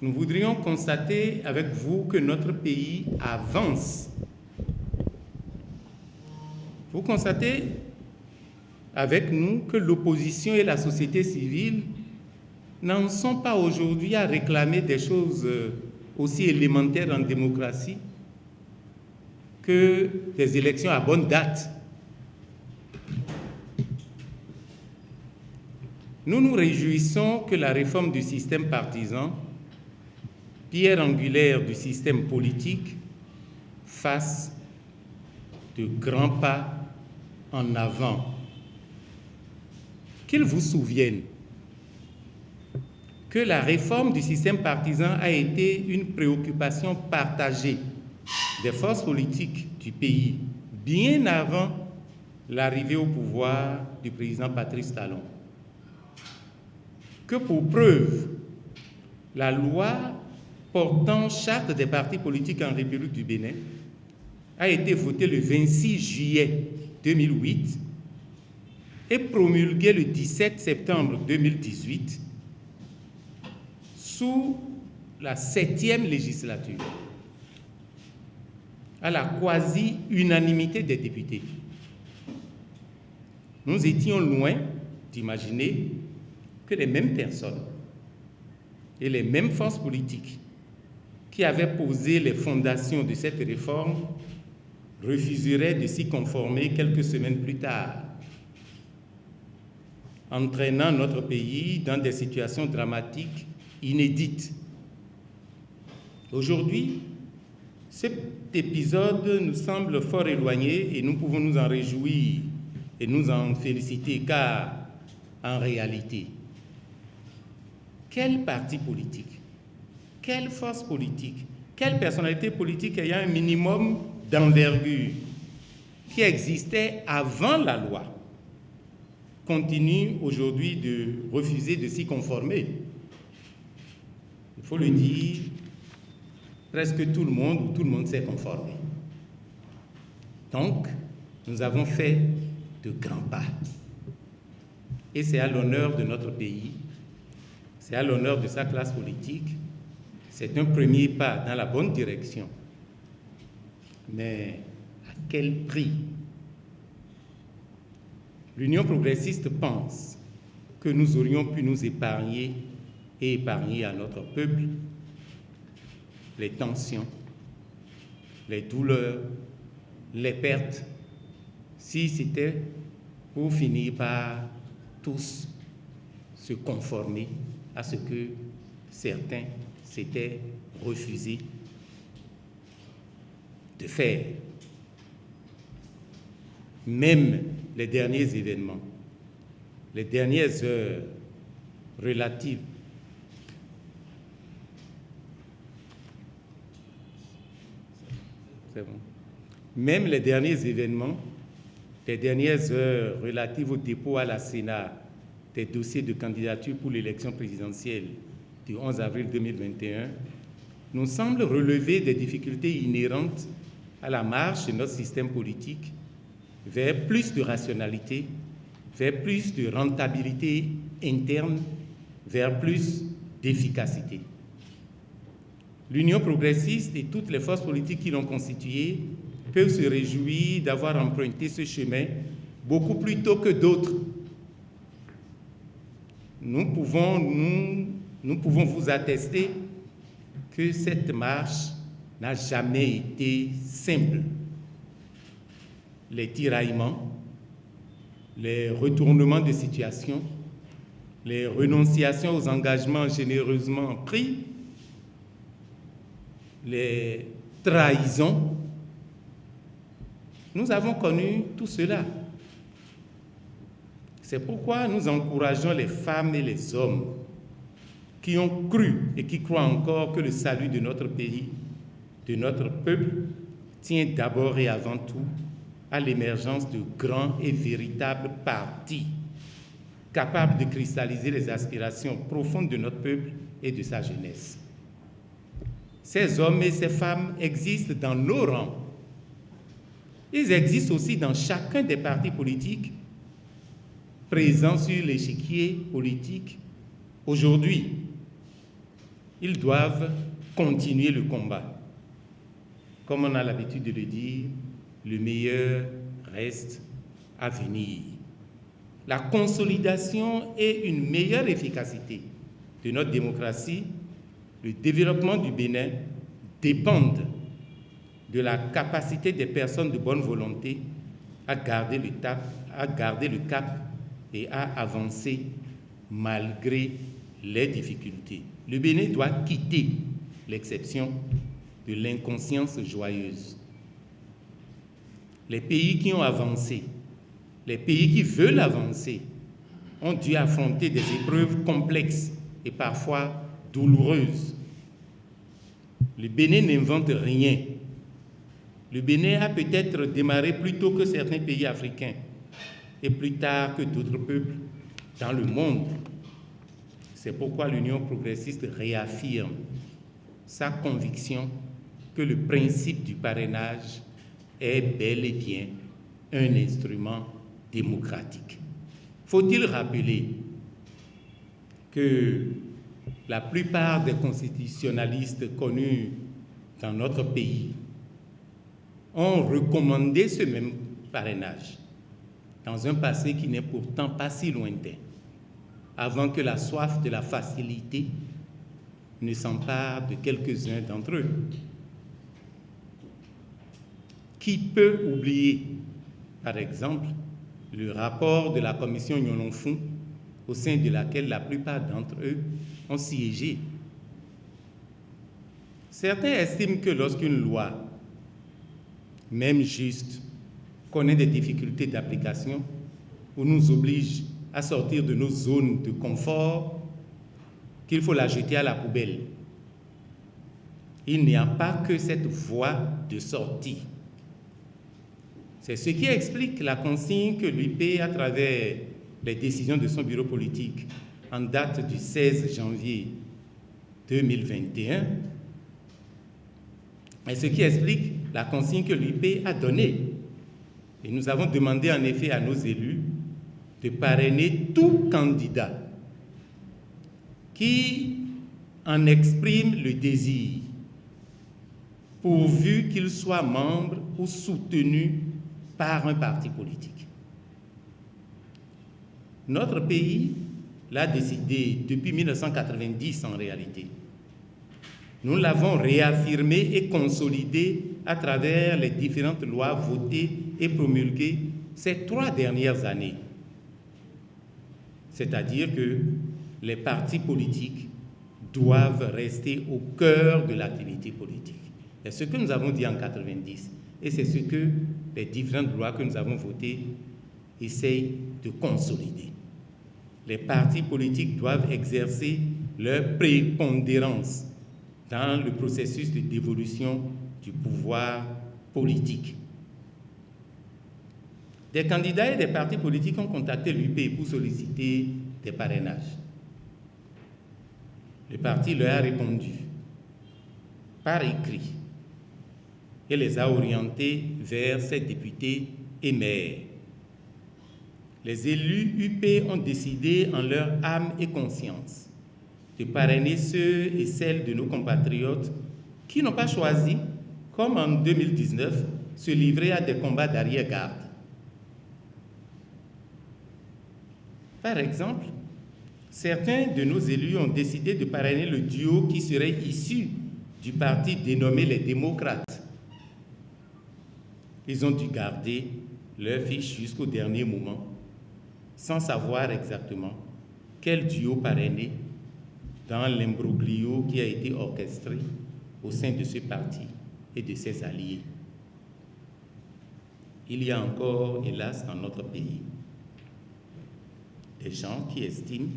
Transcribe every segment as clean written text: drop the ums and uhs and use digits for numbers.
nous voudrions constater avec vous que notre pays avance. Vous constatez avec nous que l'opposition et la société civile n'en sont pas aujourd'hui à réclamer des choses aussi élémentaires en démocratie que des élections à bonne date. Nous nous réjouissons que la réforme du système partisan, pierre angulaire du système politique, fasse de grands pas en avant. Qu'ils vous souviennent que la réforme du système partisan a été une préoccupation partagée des forces politiques du pays bien avant l'arrivée au pouvoir du président Patrice Talon. Que pour preuve, la loi portant charte des partis politiques en République du Bénin a été votée le 26 juillet 2008 et promulguée le 17 septembre 2018 sous la 7e législature, à la quasi-unanimité des députés. Nous étions loin d'imaginer que les mêmes personnes et les mêmes forces politiques qui avaient posé les fondations de cette réforme refuseraient de s'y conformer quelques semaines plus tard, entraînant notre pays dans des situations dramatiques inédites. Aujourd'hui, cet épisode nous semble fort éloigné et nous pouvons nous en réjouir et nous en féliciter, car en réalité, quel parti politique, quelle force politique, quelle personnalité politique ayant un minimum d'envergure qui existait avant la loi continue aujourd'hui de refuser de s'y conformer? Il faut le dire, presque tout le monde ou tout le monde s'est conformé. Donc, nous avons fait de grands pas. Et c'est à l'honneur de notre pays, c'est à l'honneur de sa classe politique, c'est un premier pas dans la bonne direction. Mais à quel prix? L'Union progressiste pense que nous aurions pu nous épargner et épargner à notre peuple les tensions, les douleurs, les pertes, si c'était pour finir par tous se conformer à ce que certains s'étaient refusés de faire. Même les derniers événements, les dernières heures relatives Même les derniers événements, les dernières heures relatives au dépôt à la Sénat des dossiers de candidature pour l'élection présidentielle du 11 avril 2021 nous semblent relever des difficultés inhérentes à la marche de notre système politique vers plus de rationalité, vers plus de rentabilité interne, vers plus d'efficacité. L'Union progressiste et toutes les forces politiques qui l'ont constituée peuvent se réjouir d'avoir emprunté ce chemin beaucoup plus tôt que d'autres. Nous pouvons vous attester que cette marche n'a jamais été simple. Les tiraillements, les retournements de situation, les renonciations aux engagements généreusement pris, les trahisons, nous avons connu tout cela. C'est pourquoi nous encourageons les femmes et les hommes qui ont cru et qui croient encore que le salut de notre pays, de notre peuple, tient d'abord et avant tout à l'émergence de grands et véritables partis capables de cristalliser les aspirations profondes de notre peuple et de sa jeunesse. Ces hommes et ces femmes existent dans nos rangs. Ils existent aussi dans chacun des partis politiques présents sur l'échiquier politique aujourd'hui. ils doivent continuer le combat. Comme on a l'habitude de le dire, le meilleur reste à venir. La consolidation et une meilleure efficacité de notre démocratie, le développement du Bénin dépendent de la capacité des personnes de bonne volonté à garder le cap et à avancer malgré les difficultés. Le Bénin doit quitter l'exception de l'inconscience joyeuse. Les pays qui ont avancé, les pays qui veulent avancer, ont dû affronter des épreuves complexes et parfois douloureuses. Le Bénin n'invente rien. Le Bénin a peut-être démarré plus tôt que certains pays africains et plus tard que d'autres peuples dans le monde. C'est pourquoi l'Union progressiste réaffirme sa conviction que le principe du parrainage est bel et bien un instrument démocratique. Faut-il rappeler que la plupart des constitutionnalistes connus dans notre pays ont recommandé ce même parrainage dans un passé qui n'est pourtant pas si lointain, avant que la soif de la facilité ne s'empare de quelques-uns d'entre eux. Qui peut oublier, par exemple, le rapport de la commission Nyolonfou, au sein de laquelle la plupart d'entre eux ont siégé. Certains estiment que lorsqu'une loi, même juste, connaît des difficultés d'application ou nous oblige à sortir de nos zones de confort, qu'il faut la jeter à la poubelle. Il n'y a pas que cette voie de sortie. C'est ce qui explique la consigne que l'UP, à travers les décisions de son bureau politique, en date du 16 janvier 2021, et ce qui explique la consigne que l'UP a donnée. Et nous avons demandé en effet à nos élus de parrainer tout candidat qui en exprime le désir, pourvu qu'il soit membre ou soutenu par un parti politique. Notre pays l'a décidé depuis 1990 en réalité. Nous l'avons réaffirmé et consolidé à travers les différentes lois votées et promulguées ces 3 dernières années. C'est-à-dire que les partis politiques doivent rester au cœur de l'activité politique. C'est ce que nous avons dit en 90 et c'est ce que les différentes lois que nous avons votées essayent de consolider. Les partis politiques doivent exercer leur prépondérance dans le processus de dévolution du pouvoir politique. Des candidats et des partis politiques ont contacté l'UP pour solliciter des parrainages. Le parti leur a répondu par écrit et les a orientés vers ses députés et maires. Les élus UP ont décidé en leur âme et conscience de parrainer ceux et celles de nos compatriotes qui n'ont pas choisi, comme en 2019, se livrer à des combats d'arrière-garde. Par exemple, certains de nos élus ont décidé de parrainer le duo qui serait issu du parti dénommé les démocrates. Ils ont dû garder leur fiche jusqu'au dernier moment, sans savoir exactement quel duo parrainer dans l'imbroglio qui a été orchestré au sein de ce parti et de ses alliés. Il y a encore, hélas, dans notre pays, des gens qui estiment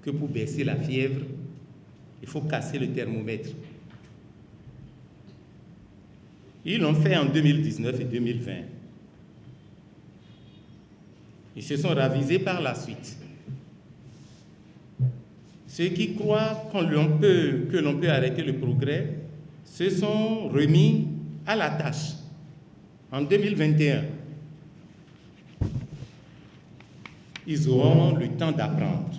que pour baisser la fièvre, il faut casser le thermomètre. Ils l'ont fait en 2019 et 2020. Ils se sont ravisés par la suite. Ceux qui croient que l'on peut arrêter le progrès se sont remis à la tâche en 2021. Ils auront le temps d'apprendre.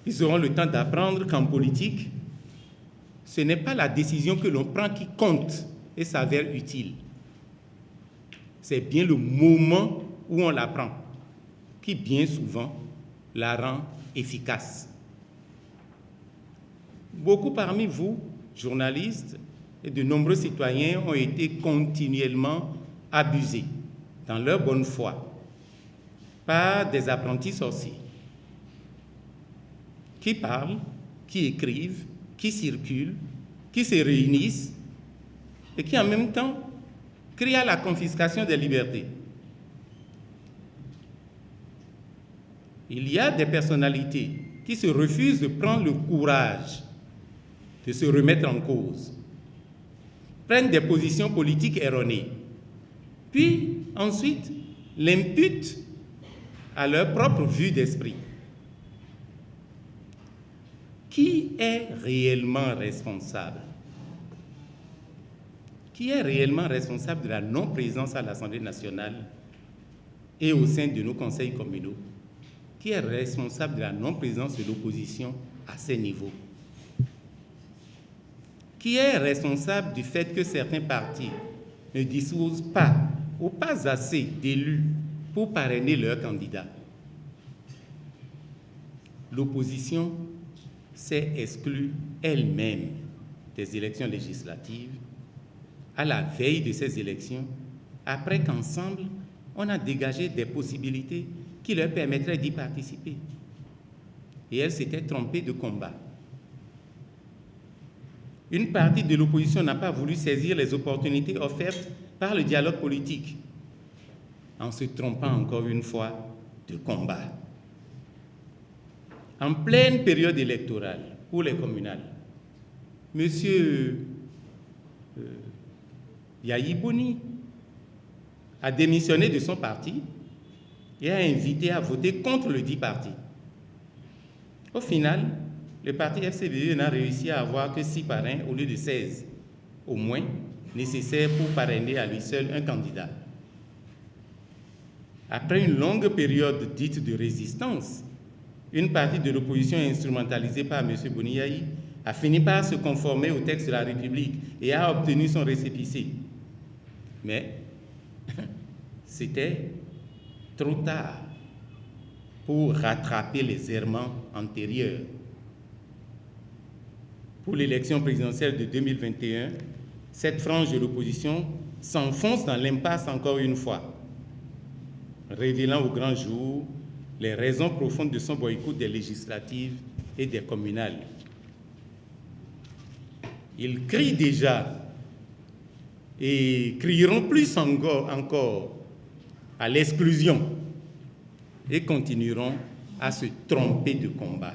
Ils auront le temps d'apprendre qu'en politique, ce n'est pas la décision que l'on prend qui compte et s'avère utile. C'est bien le moment où on la prend qui, bien souvent, la rend efficace. Beaucoup parmi vous, journalistes, et de nombreux citoyens ont été continuellement abusés dans leur bonne foi par des apprentis sorciers qui parlent, qui écrivent, qui circulent, qui se réunissent et qui en même temps crient à la confiscation des libertés. Il y a des personnalités qui se refusent de prendre le courage de se remettre en cause, prennent des positions politiques erronées, puis ensuite l'imputent à leur propre vue d'esprit. Qui est réellement responsable? Qui est réellement responsable de la non-présence à l'Assemblée nationale et au sein de nos conseils communaux? Qui est responsable de la non-présence de l'opposition à ces niveaux? Qui est responsable du fait que certains partis ne disposent pas ou pas assez d'élus pour parrainer leurs candidats? L'opposition s'est exclue elle-même des élections législatives à la veille de ces élections, après qu'ensemble, on a dégagé des possibilités qui leur permettraient d'y participer. Et elle s'était trompée de combat. Une partie de l'opposition n'a pas voulu saisir les opportunités offertes par le dialogue politique, en se trompant encore une fois de combat. En pleine période électorale pour les communales, M. Yayi Boni a démissionné de son parti et a invité à voter contre le dit parti. Au final, le parti FCBE n'a réussi à avoir que 6 parrains au lieu de 16, au moins nécessaires pour parrainer à lui seul un candidat. Après une longue période dite de résistance, une partie de l'opposition instrumentalisée par M. Boni Yayi a fini par se conformer au texte de la République et a obtenu son récépissé. Mais c'était trop tard pour rattraper les errements antérieurs. Pour l'élection présidentielle de 2021, cette frange de l'opposition s'enfonce dans l'impasse encore une fois, révélant au grand jour les raisons profondes de son boycott des législatives et des communales. Ils crient déjà et crieront plus encore à l'exclusion et continueront à se tromper de combat.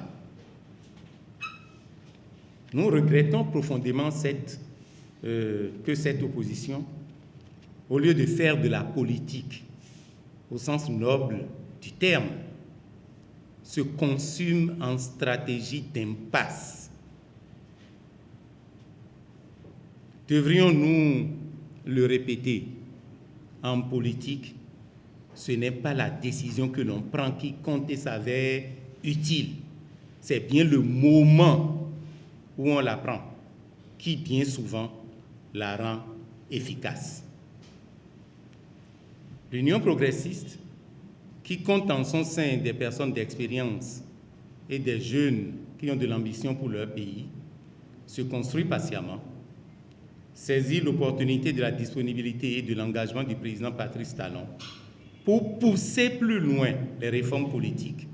Nous regrettons profondément que cette opposition, au lieu de faire de la politique au sens noble du terme, se consume en stratégie d'impasse. Devrions-nous le répéter? En politique, ce n'est pas la décision que l'on prend qui compte et s'avère utile. C'est bien le moment où on la prend qui, bien souvent, la rend efficace. L'Union progressiste, qui compte en son sein des personnes d'expérience et des jeunes qui ont de l'ambition pour leur pays, se construit patiemment, saisit l'opportunité de la disponibilité et de l'engagement du président Patrice Talon pour pousser plus loin les réformes politiques